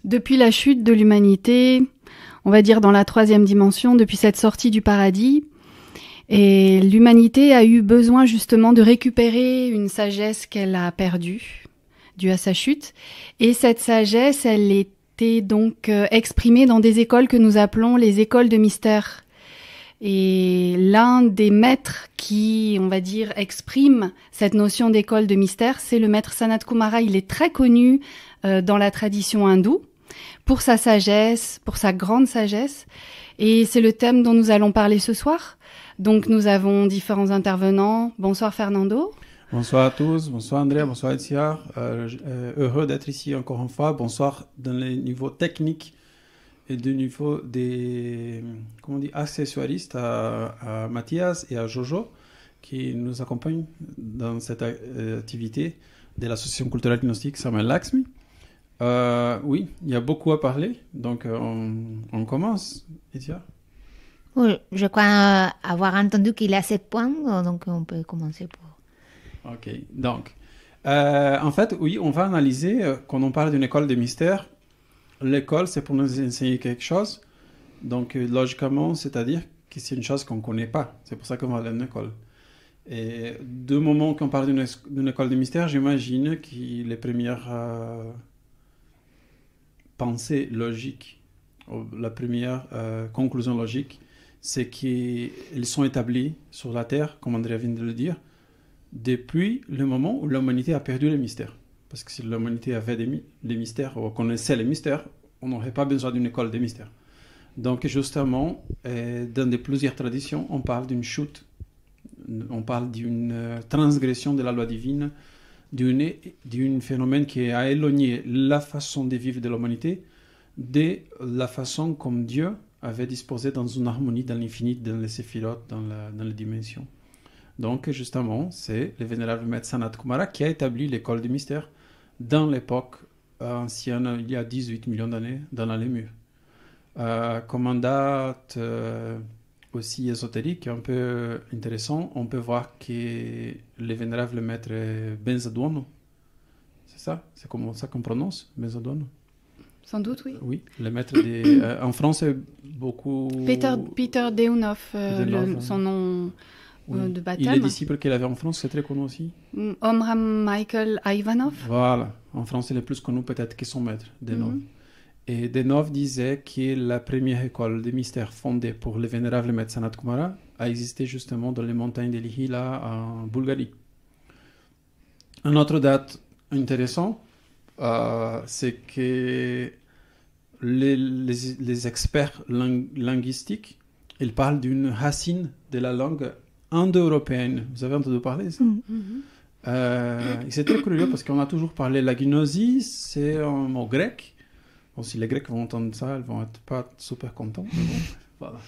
Depuis la chute de l'humanité, on va dire dans la 3e dimension, depuis cette sortie du paradis, et l'humanité a eu besoin justement de récupérer une sagesse qu'elle a perdue, due à sa chute. Et cette sagesse, elle était donc exprimée dans des écoles que nous appelons les écoles de mystère. Et l'un des maîtres qui, on va dire, exprime cette notion d'école de mystère, c'est le maître Sanat Kumara. Il est très connu dans la tradition hindoue pour sa sagesse, pour sa grande sagesse. Et c'est le thème dont nous allons parler ce soir. Donc nous avons différents intervenants. Bonsoir Fernando. Bonsoir à tous, bonsoir Andrea, bonsoir Etsiar. Heureux d'être ici encore une fois. Bonsoir dans les niveaux techniques et du niveau des accessoiristes à Mathias et à Jojo qui nous accompagnent dans cette activité de l'association culturelle gnostique Samuel Laxmi. Oui, il y a beaucoup à parler, donc on commence, Etsiar. Oui, je crois avoir entendu qu'il y a 7 points, donc on peut commencer pour... Ok, donc, en fait, oui, on va analyser, quand on parle d'une école de mystère, l'école, c'est pour nous enseigner quelque chose, donc logiquement, c'est-à-dire que c'est une chose qu'on ne connaît pas, c'est pour ça qu'on va aller à une école. Et du moment qu'on parle d'une école de mystère, j'imagine que les premières pensées logiques, la première conclusion logique, c'est qu'ils sont établis sur la Terre, comme Andrea vient de le dire, depuis le moment où l'humanité a perdu les mystères. Parce que si l'humanité avait les mystères, ou connaissait les mystères, on n'aurait pas besoin d'une école des mystères. Donc justement, dans plusieurs traditions, on parle d'une chute, on parle d'une transgression de la loi divine, d'un phénomène qui a éloigné la façon de vivre de l'humanité de la façon comme Dieu avait disposé dans une harmonie, dans l'infini, dans les séphirotes, dans les dimensions. Donc, justement, c'est le vénérable maître Sanat Kumara qui a établi l'école du mystère dans l'époque ancienne, il y a 18 millions d'années, dans la Lémur. Comme un date aussi ésotérique, un peu intéressant, on peut voir que le vénérable maître Benzaduono, c'est ça? C'est comme ça qu'on prononce, Benzaduono? Sans doute, oui. Oui, le maître des... en France, c'est beaucoup... Peter Deunov, son nom oui. de baptême. Et les disciples qu'il avait en France, c'est très connu aussi. Omram Michael Ivanov. Voilà. En France, il est plus connu peut-être que son maître, Denov. Et Denov disait que la première école de mystère fondée pour le vénérable maître Sanat Kumara a existé justement dans les montagnes de Lihila en Bulgarie. Une autre date intéressante, c'est que les experts linguistiques, ils parlent d'une racine de la langue indo-européenne. Vous avez entendu parler de ça? Et c'est très curieux parce qu'on a toujours parlé la gnosie, c'est un mot grec. Bon, si les Grecs vont entendre ça, ils vont être pas super contents. Mais bon, voilà.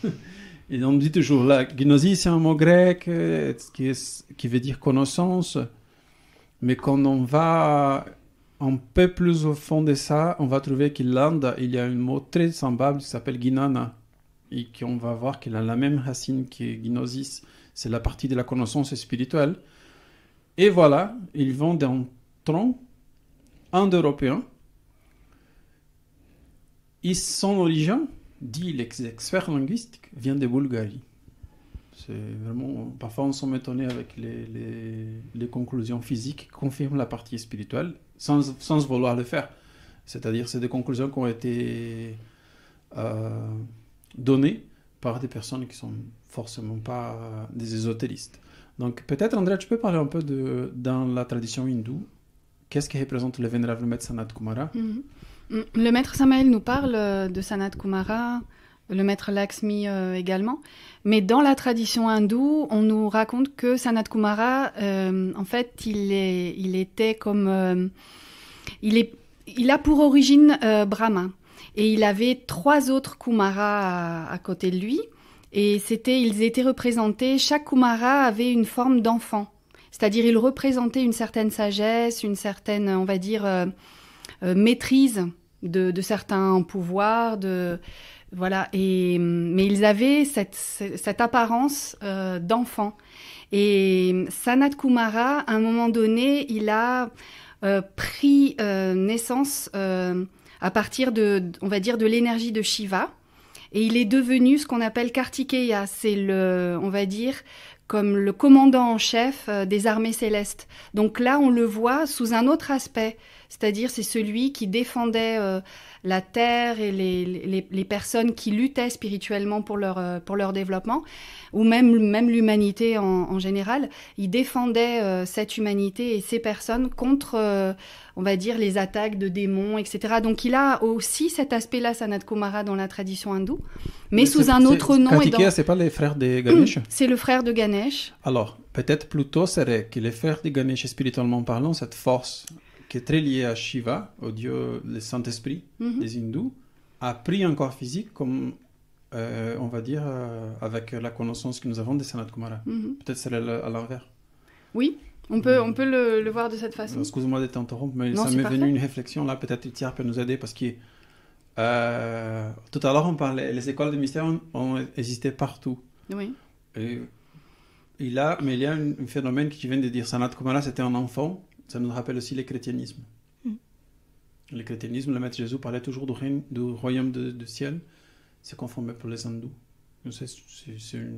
Et on dit toujours la gnosie, c'est un mot grec qui veut dire connaissance. Mais quand on va un peu plus au fond de ça, on va trouver qu'en Inde, il y a un mot très semblable qui s'appelle Gnana. Et qu'on va voir qu'il a la même racine que gnosis. C'est la partie de la connaissance spirituelle. Et voilà, ils vont d'un tronc indo-européen. Et son origine, dit les experts linguistiques, vient de Bulgarie. C'est vraiment... Parfois, on s'en étonné avec les conclusions physiques qui confirment la partie spirituelle sans vouloir le faire. C'est-à-dire, c'est des conclusions qui ont été données par des personnes qui ne sont forcément pas des ésotéristes. Donc, peut-être, Andrea, tu peux parler un peu dans la tradition hindoue, qu'est-ce qui représente le vénérable maître Sanat Kumara? Le maître Samael nous parle de Sanat Kumara, le maître Laxmi également. Mais dans la tradition hindoue, on nous raconte que Sanat Kumara, en fait, il était comme... il a pour origine Brahma. Et il avait 3 autres Kumaras à côté de lui. Et ils étaient représentés, chaque Kumara avait une forme d'enfant. C'est-à-dire, il représentait une certaine sagesse, une certaine, on va dire, maîtrise de certains pouvoirs, voilà. Mais ils avaient cette apparence d'enfant. Et Sanat Kumara, à un moment donné, il a pris naissance à partir on va dire, de l'énergie de Shiva. Et il est devenu ce qu'on appelle Kartikeya. C'est on va dire, comme le commandant en chef des armées célestes. Donc là, on le voit sous un autre aspect. C'est-à-dire, c'est celui qui défendait la terre et les personnes qui luttaient spirituellement pour leur développement, ou même l'humanité en général. Il défendait cette humanité et ces personnes contre, on va dire, les attaques de démons, etc. Donc il a aussi cet aspect-là, Sanat Kumara, dans la tradition hindoue, mais sous un autre nom. Kartikeya, c'est pas les frères de Ganesh? C'est le frère de Ganesh. Alors, peut-être plutôt serait que les frères de Ganesh, spirituellement parlant, cette force qui est très liée à Shiva, au dieu, le Saint-Esprit des hindous, a pris un corps physique comme, on va dire, avec la connaissance que nous avons de Sanat Kumara. Peut-être c'est à l'envers. Oui, on peut le voir de cette façon. Excuse-moi de t'interrompre, mais non, ça m'est venu une réflexion là, peut-être Itiar peut nous aider, parce que tout à l'heure on parlait, les écoles de mystère ont existé partout. Oui. Mais il y a un phénomène que tu viens de dire, Sanat Kumara c'était un enfant. Ça nous rappelle aussi le chrétianisme. Le chrétianisme, le Maître Jésus parlait toujours du royaume du ciel. C'est conformé pour les hindous.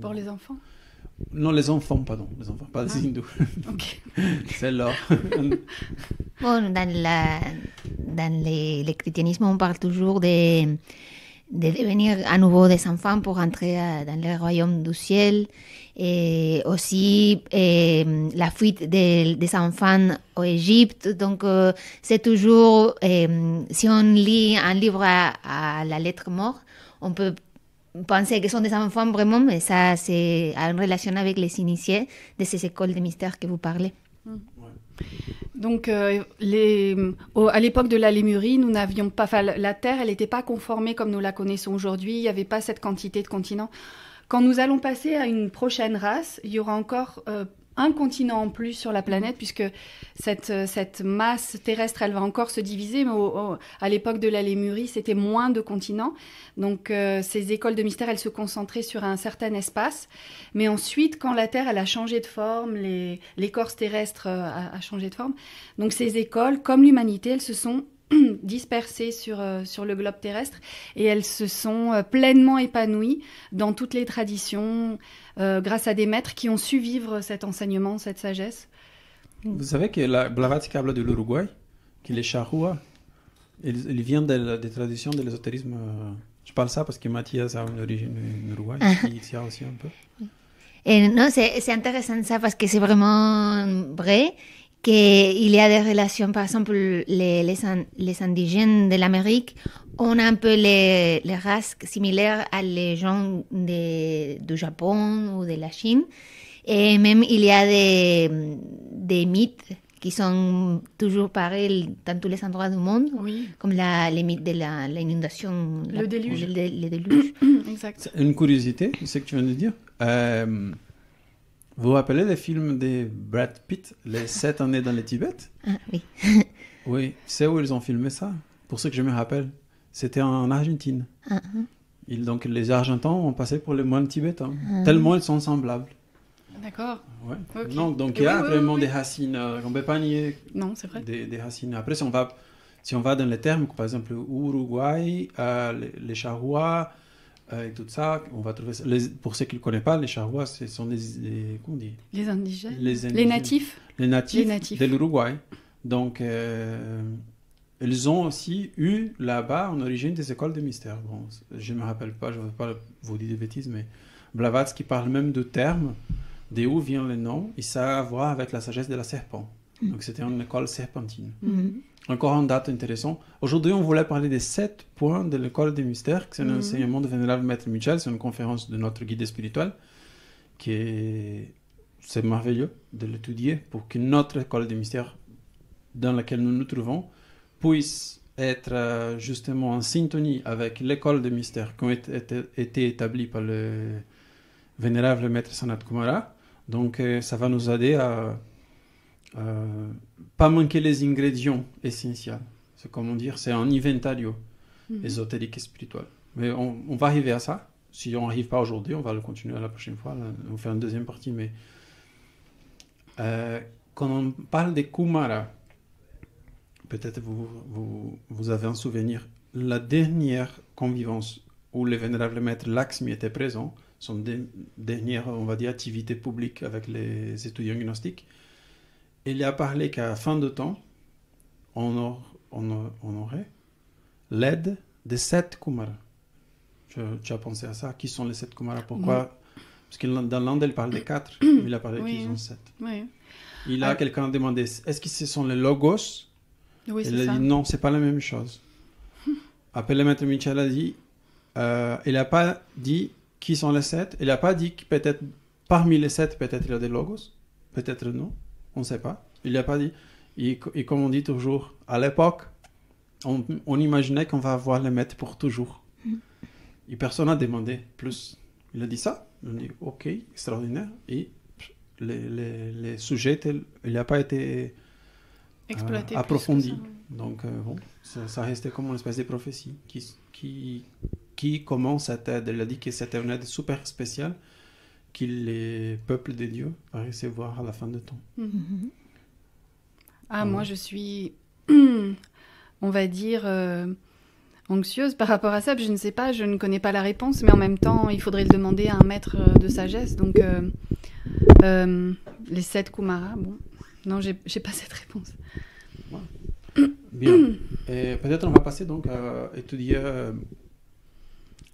Pour les enfants? Non, les enfants, pardon. Les enfants, pas les hindous. Ok. C'est là. Bon, dans le christianisme, on parle toujours de devenir à nouveau des enfants pour entrer dans le royaume du ciel. Et aussi la fuite des enfants au Égypte. Donc, c'est toujours, si on lit un livre à la lettre morte, on peut penser que ce sont des enfants vraiment, mais ça, c'est en relation avec les initiés de ces écoles de mystère que vous parlez. Donc, à l'époque de la Lémurie, nous n'avions pas, la Terre, elle n'était pas conformée comme nous la connaissons aujourd'hui. Il n'y avait pas cette quantité de continents. Quand nous allons passer à une prochaine race, il y aura encore un continent en plus sur la planète, puisque cette masse terrestre, elle va encore se diviser. Mais à l'époque de la Lémurie, c'était moins de continents. Donc, ces écoles de mystère, elles se concentraient sur un certain espace. Mais ensuite, quand la Terre, elle a changé de forme, l'écorce terrestre a changé de forme. Donc, ces écoles, comme l'humanité, elles se sont dispersées sur le globe terrestre et elles se sont pleinement épanouies dans toutes les traditions grâce à des maîtres qui ont su vivre cet enseignement, cette sagesse. Vous savez que la Blavatsky habla de l'Uruguay, que les charrua, il vient des traditions de l'ésotérisme. Je parle ça parce que Mathias a une origine en Uruguay, qui a aussi un peu. Et non, c'est intéressant ça parce que c'est vraiment vrai qu'il y a des relations, par exemple, les indigènes de l'Amérique ont un peu les races similaires à les gens du Japon ou de la Chine. Et même, il y a des mythes qui sont toujours pareils dans tous les endroits du monde, oui. Comme les mythes de l'inondation. Le déluge. Le déluge. Exact. Une curiosité, c'est ce que tu viens de dire. Vous vous rappelez le film de Brad Pitt, Les 7 années dans le Tibet? Ah, oui. Oui, c'est où ils ont filmé ça? Pour ceux que je me rappelle, c'était en Argentine. Donc les Argentins ont passé pour les moines tibétains, tellement ils sont semblables. D'accord. Ouais. Okay. Non, donc il y a vraiment des racines, on ne peut pas nier. Non, c'est vrai. Des racines. Après, si on va dans les termes, par exemple Uruguay, les charrois, et tout ça, on va trouver. Pour ceux qui ne le connaissent pas, les charrois, ce sont comment on dit? Les indigènes. Les natifs. Les natifs de l'Uruguay. Donc, ils ont aussi eu là-bas en origine des écoles de mystère. Bon, je ne me rappelle pas, je ne veux pas vous dire des bêtises, mais Blavatsky parle même de termes, d'où vient le nom, et ça a à voir avec la sagesse de la serpent. Donc, c'était une école serpentine. Encore une date intéressante. Aujourd'hui, on voulait parler des 7 points de l'école des mystères, que c'est un enseignement de Vénérable Maître Michel, c'est une conférence de notre guide spirituel, c'est merveilleux de l'étudier pour que notre école des mystères dans laquelle nous nous trouvons puisse être justement en syntonie avec l'école des mystères qui ont été établie par le Vénérable Maître Sanat Kumara. Donc, ça va nous aider à pas manquer les ingrédients essentiels. C'est comment dire, c'est un inventario ésotérique et spirituel. Mais on va arriver à ça. Si on n'arrive pas aujourd'hui, on va le continuer la prochaine fois. Là, on va faire une deuxième partie. Mais quand on parle des Kumara, peut-être vous avez un souvenir la dernière convivence où le vénérable maître Lakshmi était présent, son dernière, on va dire, activité publique avec les étudiants gnostiques, il a parlé qu'à la fin de temps, on aurait l'aide des 7 Kumaras. Tu as pensé à ça? Qui sont les 7 Kumaras? Pourquoi? Parce que dans l'Inde, il parle des 4, mais il a parlé qu'ils ont 7. Oui. Quelqu'un a demandé, est-ce que ce sont les logos? Oui, il a dit, non, c'est pas la même chose. Après, le maître Michel a dit, il n'a pas dit qui sont les 7. Il n'a pas dit que peut-être parmi les 7, peut-être il y a des logos. Peut-être non. On ne sait pas. Il n'a pas dit. Et comme on dit toujours, à l'époque, on imaginait qu'on va avoir les maîtres pour toujours. Et personne n'a demandé plus. Il a dit ça. On dit, ok, extraordinaire. Et les sujets, il n'a pas été approfondi. Donc, bon, ça restait comme une espèce de prophétie qui commence cette aide. Il a dit que c'était une aide super spéciale que les peuples de Dieu vont recevoir à la fin du temps. Moi, je suis, on va dire, anxieuse par rapport à ça. Je ne sais pas, je ne connais pas la réponse, mais en même temps, il faudrait le demander à un maître de sagesse. Donc, les 7 Kumaras, bon, non, j'ai pas cette réponse. Ouais. Bien. Et peut-être on va passer donc à étudier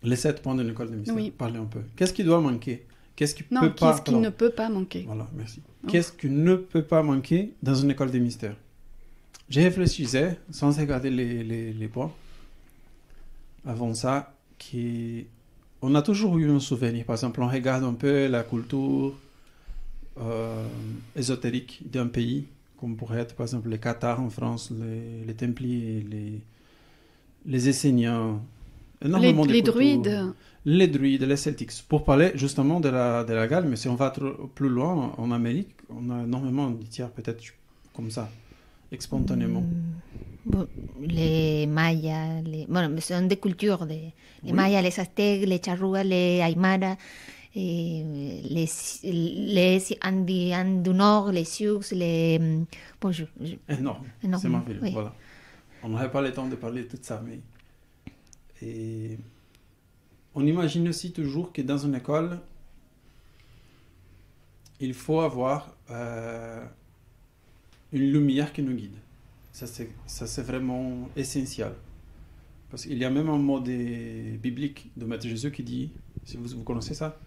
les 7 points de l'école de mystère. Oui. Parler un peu. Qu'est-ce qui doit manquer? Qu'est-ce qui ne peut pas manquer? Voilà, merci. Qu'est-ce qui ne peut pas manquer dans une école de mystère? J'ai réfléchi, sans regarder les points, avant ça, on a toujours eu un souvenir. Par exemple, on regarde un peu la culture ésotérique d'un pays, comme pourrait être par exemple les Cathares en France, les Templiers, les Esséniens, énormément les druides. Les druides, les Celtics. Pour parler justement de la Galles, mais si on va plus loin, en Amérique, on a énormément de tiers, peut-être comme ça, spontanément. Bon, les Mayas, ce sont des cultures, les Mayas, les Aztèques, les Charruas, les Aymara, les Indiens du Nord, les Sioux, les... Bon, Énorme. C'est merveilleux, oui. Voilà. On n'aurait pas le temps de parler de tout ça, mais... Et on imagine aussi toujours que dans une école, il faut avoir une lumière qui nous guide. Ça, c'est vraiment essentiel. Parce qu'il y a même un mot biblique de Maître Jésus qui dit, si vous connaissez ça,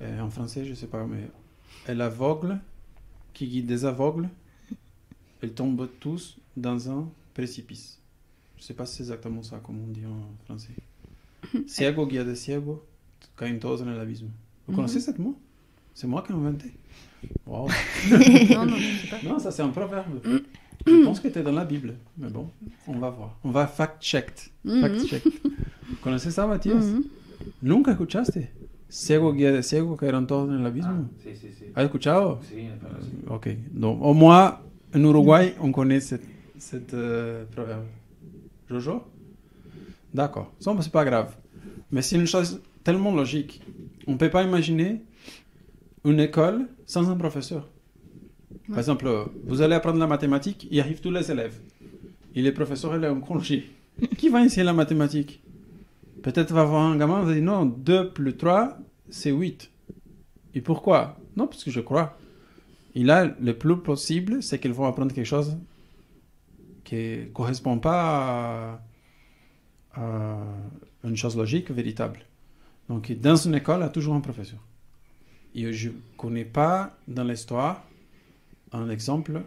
en français, je ne sais pas, mais « l'aveugle qui guide des aveugles, ils tombent tous dans un précipice ». Je ne sais pas si c'est exactement ça, comme on dit en français. Ciego guia de ciego, caen todos en el abismo. Vous connaissez ce mot? C'est moi qui l'ai inventé. Wow. Non, ça c'est un proverbe. Je pense que c'était dans la Bible. Mais bon, on va voir. On va fact-check. Vous connaissez ça, Mathias? ¿Nunca escuchaste? Ciego guia de ciego, caerán todos en el abismo. Sí, sí, sí. ¿Has escuchado? Sí, sí. Ok. Donc, au moins, en Uruguay, on connaît cette proverbe. Jojo? D'accord. Ça, c'est pas grave. Mais c'est une chose tellement logique. On ne peut pas imaginer une école sans un professeur. Par exemple, vous allez apprendre la mathématique, il arrive tous les élèves. Et le professeur, il est en congé. Qui va enseigner la mathématique? Peut-être va voir un gamin, va dire non, 2 plus 3, c'est 8. Et pourquoi? Non, parce que je crois. Et là, le plus possible, c'est qu'ils vont apprendre quelque chose qui ne correspond pas à une chose logique, véritable. Donc, dans une école, il y a toujours un professeur. Et je ne connais pas dans l'histoire un exemple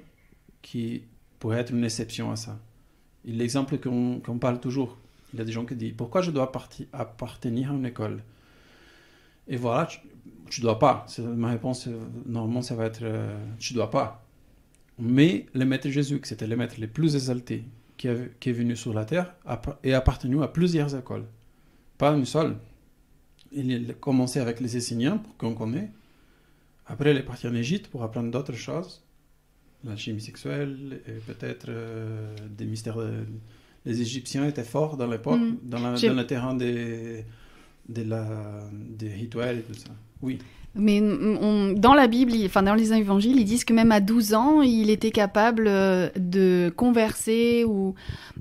qui pourrait être une exception à ça. Et l'exemple qu'on parle toujours, il y a des gens qui disent « Pourquoi je dois appartenir à une école ?» Et voilà, tu ne dois pas. Ma réponse, normalement, ça va être « Tu ne dois pas ». Mais le Maître Jésus, qui était le Maître le plus exalté qui est venu sur la terre, est appartenu à plusieurs écoles. Pas une seule. Il a commencé avec les Esséniens, qu'on connaît. Après, il est parti en Égypte pour apprendre d'autres choses. La chimie sexuelle, et peut-être des mystères. Les Égyptiens étaient forts dans l'époque, dans le terrain des rituels et tout ça. Oui. Mais dans la Bible, dans les évangiles, ils disent que même à 12 ans, il était capable de converser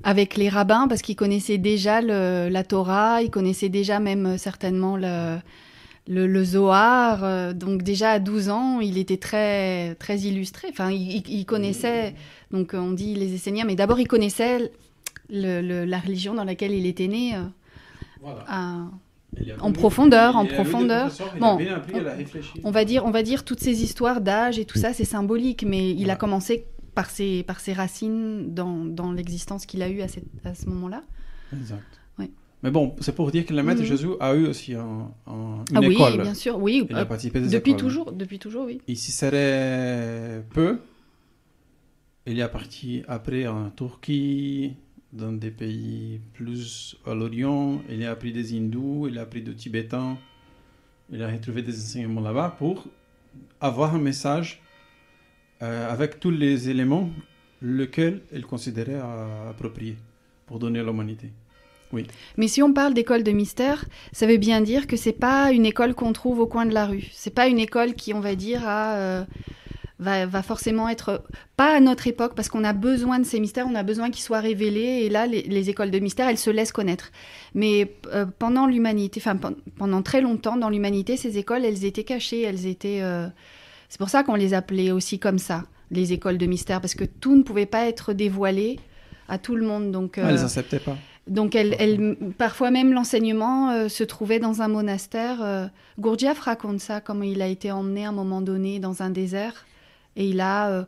avec les rabbins parce qu'il connaissait déjà la Torah, il connaissait déjà même certainement le Zohar. Donc déjà à 12 ans, il était très, très illustré. Enfin, il connaissait, donc on dit les Esséniens, mais d'abord il connaissait la religion dans laquelle il était né. Voilà. En profondeur. Bon, on va dire toutes ces histoires d'âge et tout ça, c'est symbolique, mais il a commencé par ses racines dans l'existence qu'il a eue à ce moment-là. Exact. Oui. Mais bon, c'est pour dire que le maître Jésus a eu aussi une école. Oui, bien sûr, oui. Il a participé des depuis écoles. Depuis toujours, oui. Et si serait peu, il est parti après en Turquie, dans des pays plus à l'Orient, il a appris des hindous, il a appris des tibétains, il a retrouvé des enseignements là-bas pour avoir un message avec tous les éléments lesquels il considérait appropriés pour donner à l'humanité. Oui. Mais si on parle d'école de mystère, ça veut bien dire que c'est pas une école qu'on trouve au coin de la rue. C'est pas une école qui, on va dire, va forcément être... Pas à notre époque, parce qu'on a besoin de ces mystères, on a besoin qu'ils soient révélés, et là, les écoles de mystère, elles se laissent connaître. Mais pendant l'humanité, pendant très longtemps, dans l'humanité, ces écoles, elles étaient cachées, elles étaient... C'est pour ça qu'on les appelait aussi comme ça, les écoles de mystère, parce que tout ne pouvait pas être dévoilé à tout le monde. Donc, elles n'acceptaient pas. Donc, parfois même l'enseignement se trouvait dans un monastère. Gurdjieff raconte ça, comment il a été emmené à un moment donné dans un désert. Et il a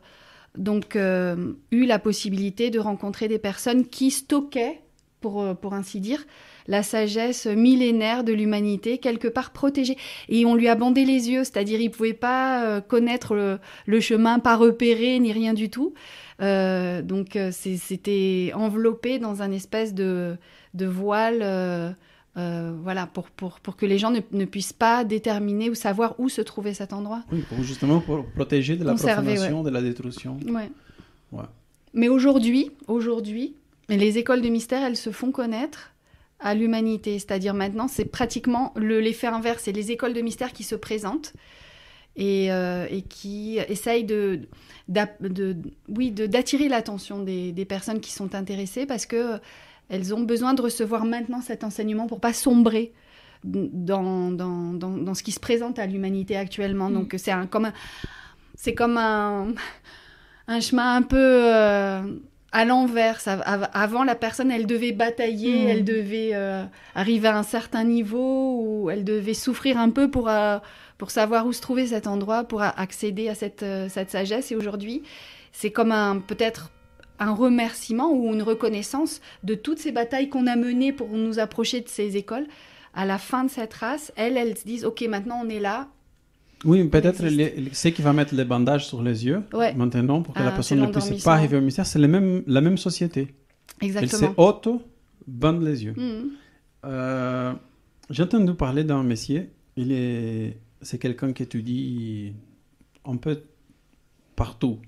eu la possibilité de rencontrer des personnes qui stockaient, pour ainsi dire, la sagesse millénaire de l'humanité, quelque part protégée. Et on lui a bandé les yeux, c'est-à-dire il ne pouvait pas connaître le chemin, pas repérer, ni rien du tout. Donc c'était enveloppé dans un espèce de voile... voilà, pour que les gens ne puissent pas déterminer ou savoir où se trouvait cet endroit. Oui, justement pour protéger de la profanation, de la destruction. Ouais. Ouais. Mais aujourd'hui, les écoles de mystère, elles se font connaître à l'humanité. C'est-à-dire maintenant, c'est pratiquement l'effet inverse. C'est les écoles de mystère qui se présentent et qui essayent d'attirer l'attention des personnes qui sont intéressées parce que elles ont besoin de recevoir maintenant cet enseignement pour pas sombrer dans ce qui se présente à l'humanité actuellement. Donc c'est comme un chemin un peu à l'inverse. Avant, la personne, elle devait batailler, elle devait arriver à un certain niveau où elle devait souffrir un peu pour savoir où se trouvait cet endroit, pour accéder à cette sagesse. Et aujourd'hui, c'est comme peut-être un remerciement ou une reconnaissance de toutes ces batailles qu'on a menées pour nous approcher de ces écoles. À la fin de cette race, elles se disent « Ok, maintenant on est là ». Oui, peut-être c'est qui va mettre les bandages sur les yeux maintenant pour que la personne ne puisse pas arriver au mystère. C'est la même société. Exactement. Elle s'est auto-bande les yeux. J'ai entendu parler d'un messier. C'est quelqu'un qui étudie un peu partout.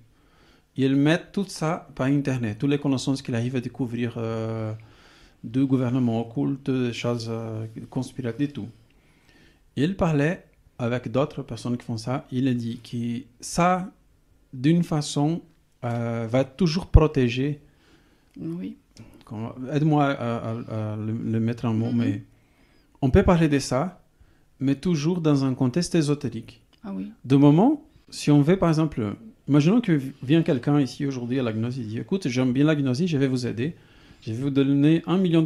Il met tout ça par Internet, toutes les connaissances qu'il arrive à découvrir du gouvernement occulte, des choses conspiratives et tout. Il parlait avec d'autres personnes qui font ça. Il a dit que ça, d'une façon, va toujours protéger. Oui. Aide-moi à le mettre en mots, mais on peut parler de ça, mais toujours dans un contexte ésotérique. Ah oui. De moment, si on veut, par exemple... Imaginons que vient quelqu'un ici aujourd'hui à la Gnosie, il dit « Écoute, j'aime bien la Gnosie, je vais vous aider. Je vais vous donner $1 million.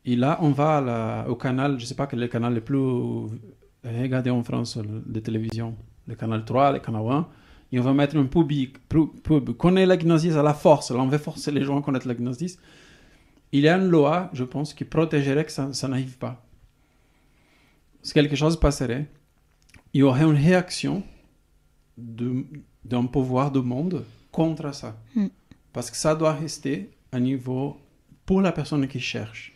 Et là, on va au canal, je ne sais pas quel est le canal le plus regardé en France de télévision, le canal 3, le canal 1, et on va mettre un pub. Connaît la Gnosie à la force. Là, on va forcer les gens à connaître la Gnosie. Il y a une loi, je pense, qui protégerait que ça n'arrive pas. Si quelque chose passerait, il y aurait une réaction d'un pouvoir du monde contre ça. Parce que ça doit rester à niveau pour la personne qui cherche.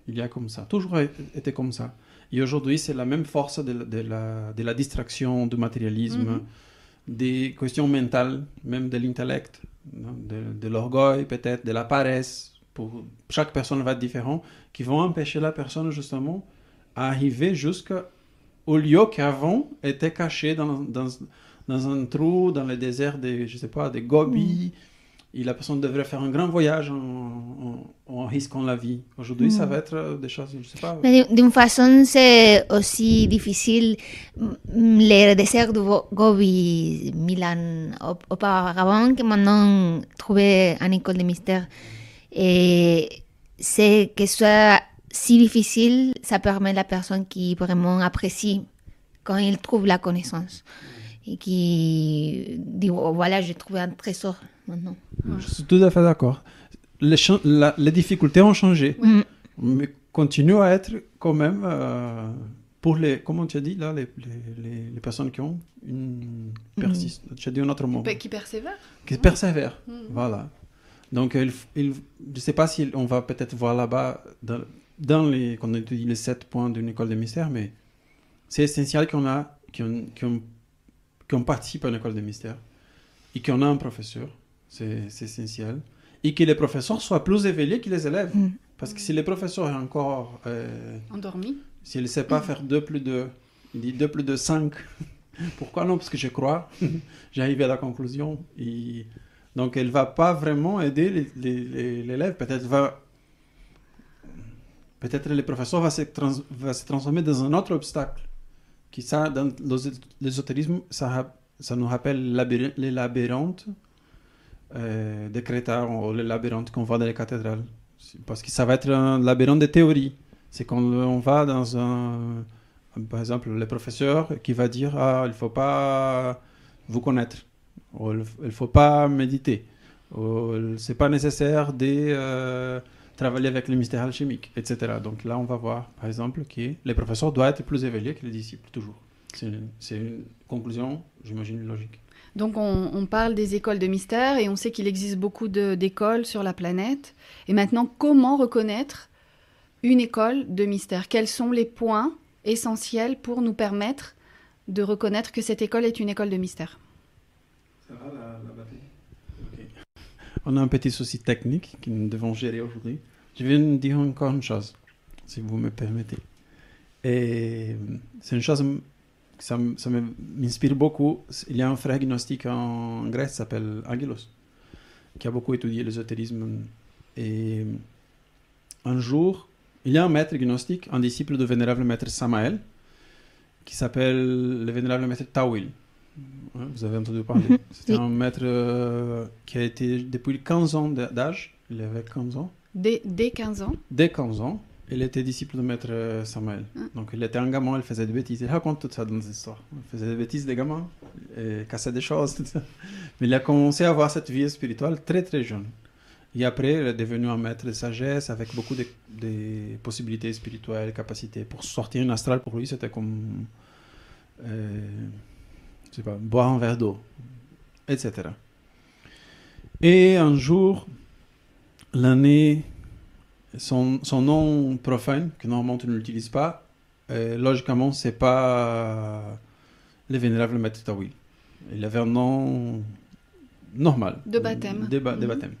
Il y a comme ça. Toujours été comme ça. Et aujourd'hui, c'est la même force de la distraction, du matérialisme, des questions mentales, même de l'intellect, de l'orgueil peut-être, de la paresse. Chaque personne va être différente, qui vont empêcher la personne justement à arriver jusqu'à au lieu qu'avant était caché dans un trou, dans le désert des, je sais pas, des Gobi. Et la personne devrait faire un grand voyage en risquant la vie. Aujourd'hui, ça va être des choses, je sais pas. Mais d'une façon, c'est aussi difficile. Les déserts de Gobi, Milan, auparavant, que maintenant, trouver une école de mystère. Et c'est que ce soit si difficile, ça permet à la personne qui vraiment apprécie quand il trouve la connaissance. Et qui dit, oh, voilà, j'ai trouvé un trésor maintenant. Je suis tout à fait d'accord. Les difficultés ont changé, mais continuent à être quand même, pour les, comment tu as dit là, les personnes qui ont une persiste. Tu as dit un autre mot. Qui persévèrent. Qui persévèrent, voilà. Donc, je ne sais pas si on va peut-être voir là-bas, dans les, quand on étudie les 7 points d'une école de mystère, mais c'est essentiel qu'on participe à une école de mystère et qu'on a un professeur, c'est essentiel, et que les professeurs soient plus éveillés que les élèves. Parce que si les professeurs sont encore endormis, s'il ne sait pas faire 2 plus 2, il dit 2 plus 2, 5. Pourquoi non? Parce que je crois, j'ai arrivé à la conclusion. Et donc, elle ne va pas vraiment aider l'élève. Peut-être le professeur va se transformer dans un autre obstacle. Qui ça, dans l'ésotérisme, ça nous rappelle les labyrinthes des crétins ou les labyrinthes qu'on voit dans les cathédrales. Parce que ça va être un labyrinthe de théorie. C'est quand on va dans un... Par exemple, le professeur qui va dire « Ah, il ne faut pas vous connaître » ou « Il ne faut pas méditer » ou « Ce n'est pas nécessaire de travailler avec les mystères alchimiques » etc. Donc là, on va voir, par exemple, que les professeurs doivent être plus éveillés que les disciples, toujours. C'est une conclusion, j'imagine, logique. Donc on parle des écoles de mystère et on sait qu'il existe beaucoup d'écoles sur la planète. Et maintenant, comment reconnaître une école de mystère? Quels sont les points essentiels pour nous permettre de reconnaître que cette école est une école de mystère? Ça va la batterie? Okay. On a un petit souci technique que nous devons gérer aujourd'hui. Je vais vous dire encore une chose, si vous me permettez. Et c'est une chose... Ça m'inspire beaucoup. Il y a un frère gnostique en Grèce qui s'appelle Angelos, qui a beaucoup étudié l'ésotérisme. Et un jour, il y a un maître gnostique, un disciple du vénérable maître Samael, qui s'appelle le vénérable maître Tawil. Vous avez entendu parler. C'était un maître qui a été depuis 15 ans d'âge. Il avait 15 ans. Dès 15 ans? Dès 15 ans. Il était disciple de maître Samael. Donc il était un gamin, il faisait des bêtises. Il raconte tout ça dans les histoires. Il faisait des bêtises, des gamins, et cassait des choses, tout ça. Mais il a commencé à avoir cette vie spirituelle très très jeune. Et après, il est devenu un maître de sagesse avec beaucoup de possibilités spirituelles, capacités. Pour sortir une astrale, pour lui, c'était comme je sais pas, boire un verre d'eau, etc. Et un jour, l'année... Son nom profane, que normalement tu ne l'utilises pas, logiquement, c'est pas le vénérable maître Tawil. Il avait un nom normal. De baptême. De baptême.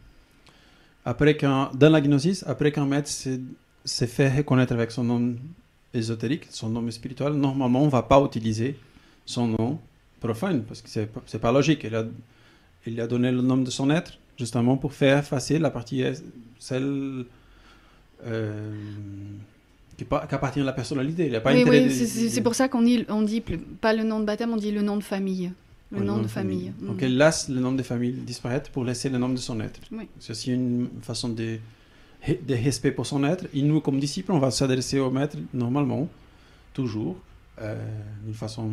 Après dans la gnosis, après qu'un maître s'est fait reconnaître avec son nom ésotérique, son nom spirituel, normalement, on ne va pas utiliser son nom profane, parce que c'est pas logique. Il a donné le nom de son être, justement pour faire effacer la partie, celle... qui appartient à la personnalité. Il a pas oui, c'est pour ça qu'on dit pas le nom de baptême, on dit le nom de famille. Le nom de famille. Donc elle laisse le nom de famille disparaître pour laisser le nom de son être. Oui. C'est aussi une façon de respect pour son être. Et nous, comme disciples, on va s'adresser au maître normalement, toujours, d'une façon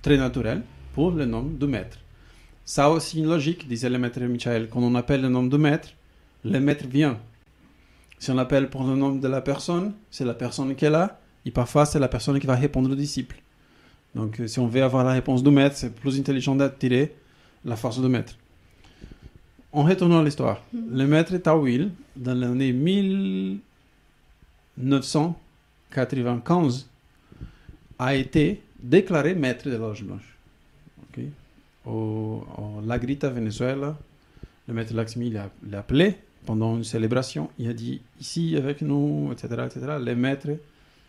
très naturelle, pour le nom du maître. Ça a aussi une logique, disait le maître Michael. Quand on appelle le nom du maître, le maître vient. Si on appelle pour le nom de la personne, c'est la personne qui est là, et parfois c'est la personne qui va répondre au disciple. Donc si on veut avoir la réponse du maître, c'est plus intelligent d'attirer la force du maître. En retournant à l'histoire, le maître Tawil, dans l'année 1995, a été déclaré maître de la Loge Blanche. Okay? Au Lagrita, Venezuela, le maître Laxmi l'a appelé pendant une célébration. Il a dit, ici avec nous, etc., etc., le maître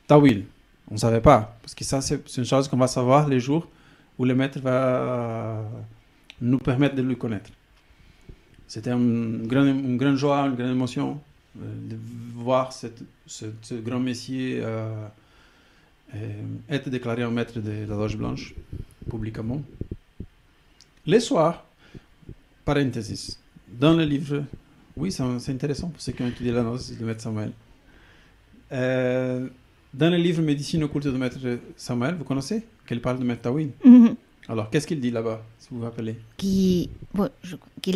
Tawil. On ne savait pas. Parce que ça, c'est une chose qu'on va savoir les jours où le maître va nous permettre de le connaître. C'était une grande joie, une grande émotion de voir ce grand messier être déclaré en maître de la Loge Blanche publiquement. Les soirs, parenthèse, dans le livre, oui, c'est intéressant pour ceux qui ont étudié la noce de maître Samuel. Dans le livre Médecine occulte de maître Samuel, vous connaissez, qu'il parle de maître Tawil. Alors, qu'est-ce qu'il dit là-bas, si vous vous rappelez? Qu'il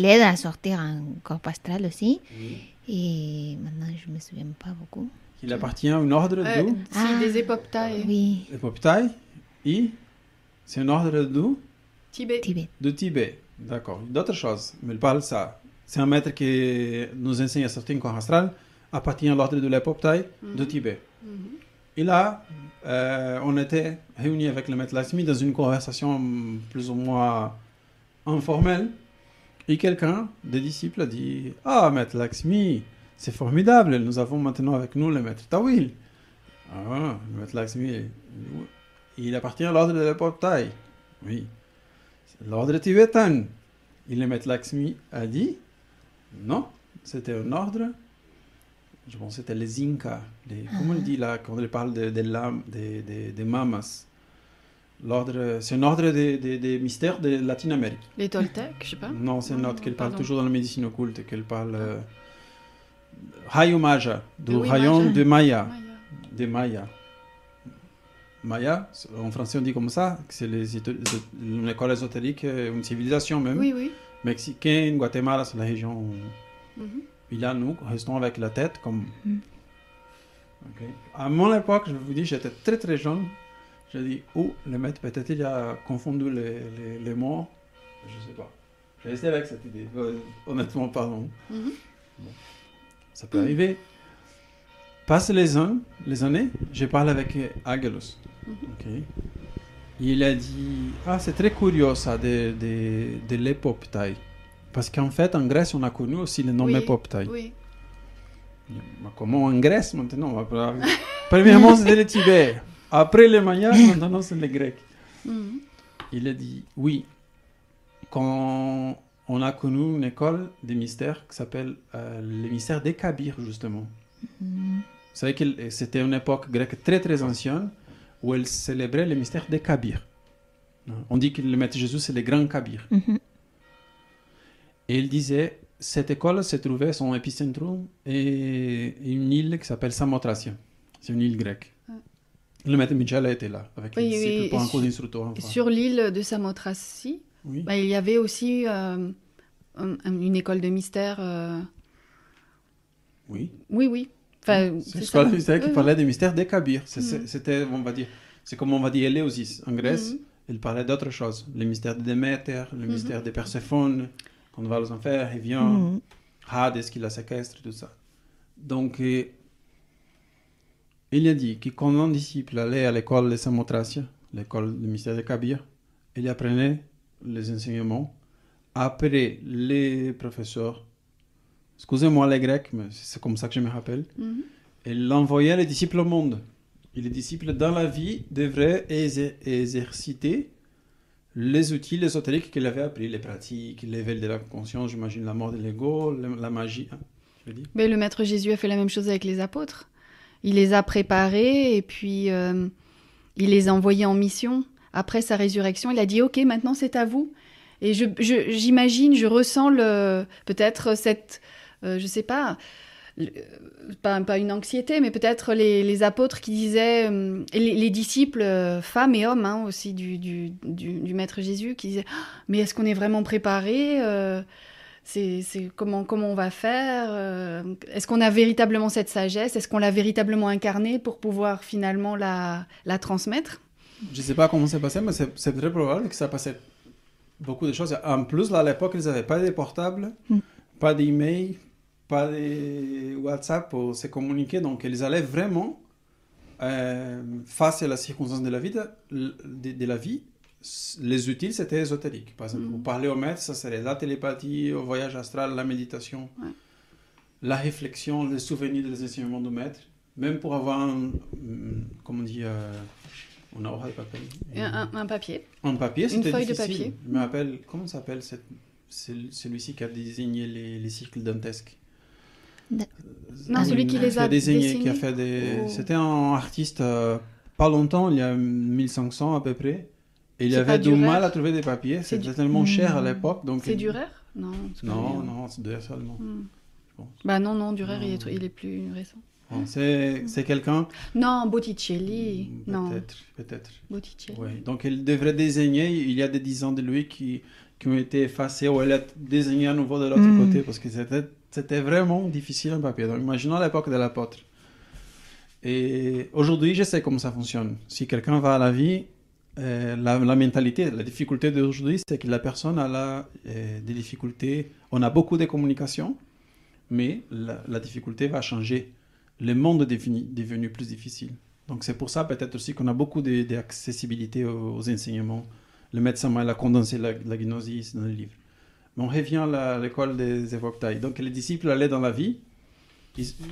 aide à sortir un corps astral aussi. Oui. Et maintenant, je ne me souviens pas beaucoup. Il appartient à un ordre d'où? Des Époptailles. Oui. Époptailles. Et c'est un ordre d'où? Tibet. De Tibet. D'accord. D'autres choses. Mais il parle de ça. C'est un maître qui nous enseigne à sortir un corps astral, appartient à l'ordre de l'Époptaille de Tibet. Et là, on était réunis avec le maître Lakshmi dans une conversation plus ou moins informelle. Et quelqu'un des disciples a dit « Ah, maître Lakshmi, c'est formidable, nous avons maintenant avec nous le maître Tawil. » Ah, le maître Lakshmi, il appartient à l'ordre de l'Époptaille. Oui, c'est l'ordre tibétain. Et le maître Lakshmi a dit « Non, c'était un ordre. » Je pense que c'était les Incas. Comment on dit là, quand on parle des mamas? C'est un ordre des mystères de Latine-Amérique. Les Toltecs, je sais pas. Non, c'est un autre qu'elle parle toujours dans la médecine occulte, qu'elle parle Rayo Maya, du rayon de Maya. Des Mayas. Maya, en français on dit comme ça, que c'est une école ésotérique, une civilisation même. Oui, oui. Mexicaine, Guatemala, c'est la région. Et là, nous restons avec la tête comme. Okay. À mon époque, je vous dis, j'étais très très jeune. J'ai dit, le maître, peut-être il a confondu les mots. Je ne sais pas. J'ai resté avec cette idée, honnêtement parlant. Bon. Ça peut arriver. Passent les années, j'ai parlé avec Agelus. Okay. Il a dit, c'est très curieux ça, de l'Époptaille. Parce qu'en fait, en Grèce, on a connu aussi le nom Époptaille. Oui. Mais comment en Grèce maintenant? Premièrement, c'était le Tibet. Après les Mayas, maintenant c'est les Grecs. Il a dit, oui, quand on a connu une école des mystères qui s'appelle les mystères des Kabirs, justement. Vous savez que c'était une époque grecque très très ancienne où elle célébrait les mystères des Kabirs. On dit que le maître Jésus, c'est le grand Kabir. Et il disait, cette école se trouvait, son épicentrum, et une île qui s'appelle Samothracia. C'est une île grecque. Le maître Michel était là, avec les disciples pour un cours d'instructeur. Sur l'île de Samothracie, il y avait aussi une école de mystère. Oui. Oui. Enfin, c'est l'école de mystère qui parlait des mystères des Kabirs. C'était, on va dire, c'est comme on va dire Éleusis en Grèce. Il parlait d'autres choses. Les mystères de Déméter, le mystère de Perséphone, quand on va aux enfers, il vient. Hades qui la séquestre, tout ça. Donc, il a dit que quand un disciple allait à l'école de Samothracia, l'école du mystère des Kabirs, il apprenait les enseignements. Après, les professeurs, excusez-moi les Grecs, mais c'est comme ça que je me rappelle, il envoyait les disciples au monde. Et les disciples, dans la vie, devraient exercer les outils ésotériques qu'il avait appris, les pratiques, l'éveil de la conscience, j'imagine la mort de l'ego, la magie. Je dis. Mais le Maître Jésus a fait la même chose avec les apôtres. Il les a préparés et puis il les a envoyés en mission. Après sa résurrection, il a dit « Ok, maintenant c'est à vous ». Et j'imagine, je ressens peut-être cette, je sais pas une anxiété, mais peut-être les apôtres qui disaient, les disciples, femmes et hommes aussi du Maître Jésus, qui disaient « Mais est-ce qu'on est vraiment préparés c'est comment on va faire est-ce qu'on a véritablement cette sagesse? Est-ce qu'on l'a véritablement incarnée pour pouvoir finalement la transmettre ?» Je ne sais pas comment c'est passé, mais c'est très probable que ça passait beaucoup de choses. En plus, là, à l'époque, ils n'avaient pas de portables, pas d'email, pas de WhatsApp pour se communiquer. Donc, ils allaient vraiment, face à la circonstance de la vie, les outils, c'était ésotérique. Par exemple, pour parler au maître, ça serait la télépathie, le voyage astral, la méditation, la réflexion, les souvenirs des enseignements du maître. Même pour avoir comment on dit, on a oral papier. Un papier. Un papier, Une c'était feuille de difficile. papier. Je me rappelle, comment s'appelle celui-ci qui a désigné les cycles dantesques. Non, celui qui les a désignés, qui a fait des... Oh. C'était un artiste pas longtemps, il y a 1500 à peu près. Et il C'est avait pas du Dürer? mal à trouver des papiers. C'est C'était tellement cher à l'époque. Donc C'est Dürer? Non. c'est pas Non, lui, hein. non, c'est Dürer seulement. pense. Bah non, Dürer, Non. il est plus récent. Bon, c'est quelqu'un... Non, Botticelli. Non, Peut-être. Botticelli. Oui. Donc il devrait désigner, il y a des dizaines de lui qui ont été effacés ou elle a désigné à nouveau de l'autre côté parce que c'était vraiment difficile un papier. Donc imaginons l'époque de l'apôtre. Et aujourd'hui, je sais comment ça fonctionne. Si quelqu'un va à la vie, la mentalité, la difficulté d'aujourd'hui, c'est que la personne a des difficultés. On a beaucoup de communication, mais la difficulté va changer. Le monde est devenu plus difficile. Donc c'est pour ça peut-être aussi qu'on a beaucoup d'accessibilité aux enseignements. Le médecin a condensé la gnosis dans le livre. Mais on revient à l'école des évoctailles. Donc les disciples allaient dans la vie.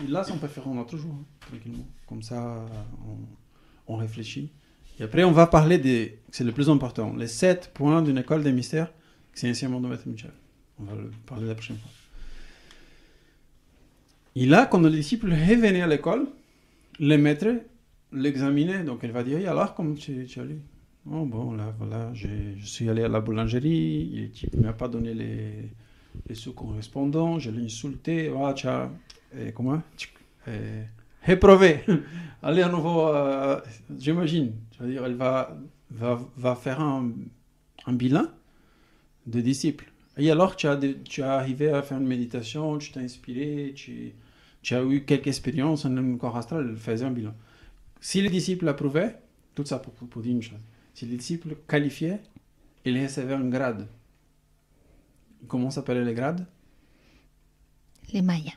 Là, on peut faire un autre jour, tranquillement. Comme ça, on réfléchit. Et après, on va parler c'est le plus important, les 7 points d'une école des mystères, c'est l'enseignement de Maître Michel. On va le parler la prochaine fois. Et là, quand le disciple revenait à l'école, le maître l'examinait. Donc, il va dire, alors, comment tu allais? Oh, bon, là, voilà, je suis allé à la boulangerie, il ne m'a pas donné les sous correspondants, je l'ai insulté, comment réprouvé. Allez à nouveau, j'imagine. C'est-à-dire, elle va faire un bilan de disciples. Et alors, tu as arrivé à faire une méditation, tu t'es inspiré, tu as eu quelques expériences en un corps astral, elle faisait un bilan. Si les disciples approuvaient, tout ça pour dire une chose, si les disciples qualifiaient, ils recevaient un grade. Comment s'appelaient les grades? Les Mayas.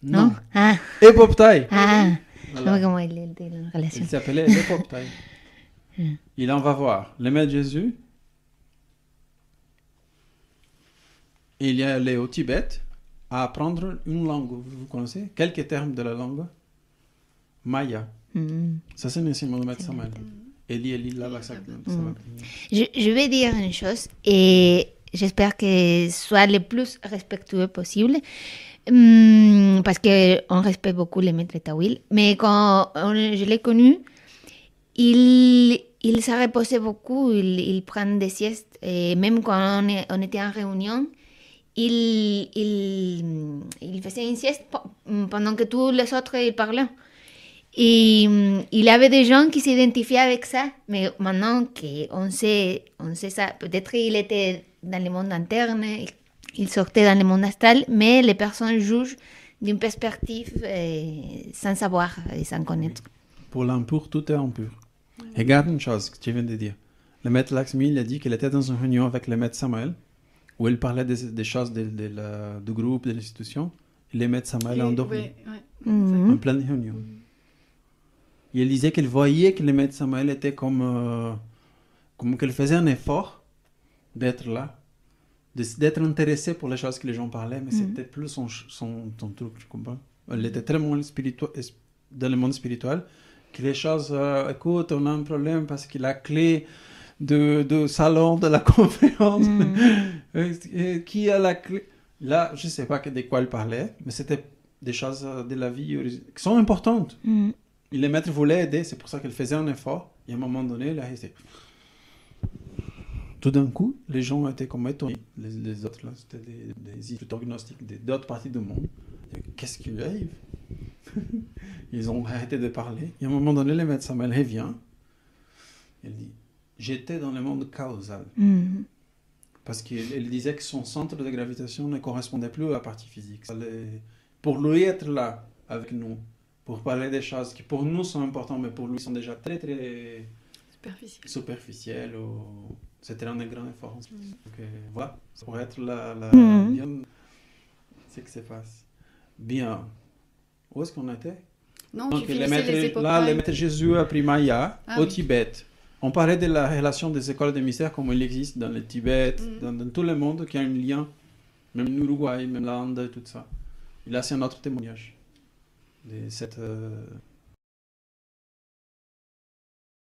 Non. Non. Ah. Époptaille. Ah. Voilà. No, como el de la relación. Il s'appelait l'époptaille. Il en va voir le Maître Jésus. Il y allé au Tibet à apprendre une langue. Vous connaissez quelques termes de la langue? Maya. Ça, c'est l'enseignement de Maître Samael. Eli, là-bas, ça va. Je vais dire une chose et j'espère que soit le plus respectueux possible. Parce qu'on respecte beaucoup les maîtres Tawil. Mais quand je l'ai connu, il se reposait beaucoup, il prend des siestes. Et même quand on était en réunion, il faisait une sieste pendant que tous les autres ils parlaient. Et il y avait des gens qui s'identifiaient avec ça, mais maintenant qu'on sait ça, peut-être il était dans le monde interne, il sortait dans le monde astral, mais les personnes jugent d'une perspective sans savoir et sans connaître. Pour l'impur, tout est impur. Regarde une chose que tu viens de dire. Le maître Lakshmi, il a dit qu'il était dans une réunion avec le maître Samael, où il parlait des choses du groupe, de l'institution, et le maître Samael a endormi. En pleine réunion. Et il disait qu'il voyait que le maître Samael était comme qu'il faisait un effort d'être là, d'être intéressé pour les choses que les gens parlaient, mais c'était plus son truc, tu comprends? Il était tellement dans le monde spirituel que les choses, écoute, on a un problème parce que la clé de salon de la conférence, qui a la clé? Là, je ne sais pas de quoi il parlait, mais c'était des choses de la vie qui sont importantes. Et les maîtres voulaient aider, c'est pour ça qu'il faisait un effort. Et à un moment donné, il a resté. Tout d'un coup, les gens étaient comme étonnés. Les autres, là, c'était des instituteurs gnostiques d'autres parties du monde. Qu'est-ce qui lui arrive? Ils ont arrêté de parler. Et à un moment donné, le maître Samael revient. Il dit, j'étais dans le monde causal. Parce qu'il disait que son centre de gravitation ne correspondait plus à la partie physique. Pour lui être là, avec nous, pour parler des choses qui pour nous sont importantes, mais pour lui sont déjà très, très superficielles. C'était un grand effort. Donc, voilà, ça pourrait être bien ce qui se passe. Bien. Où est-ce qu'on était? Non, donc, tu le maître Jésus a pris Maya au Tibet. On parlait de la relation des écoles de mystères comme il existe dans le Tibet, dans tout le monde, qui a un lien, même l'Uruguay, même l'Inde, tout ça. Et là, c'est un autre témoignage de cette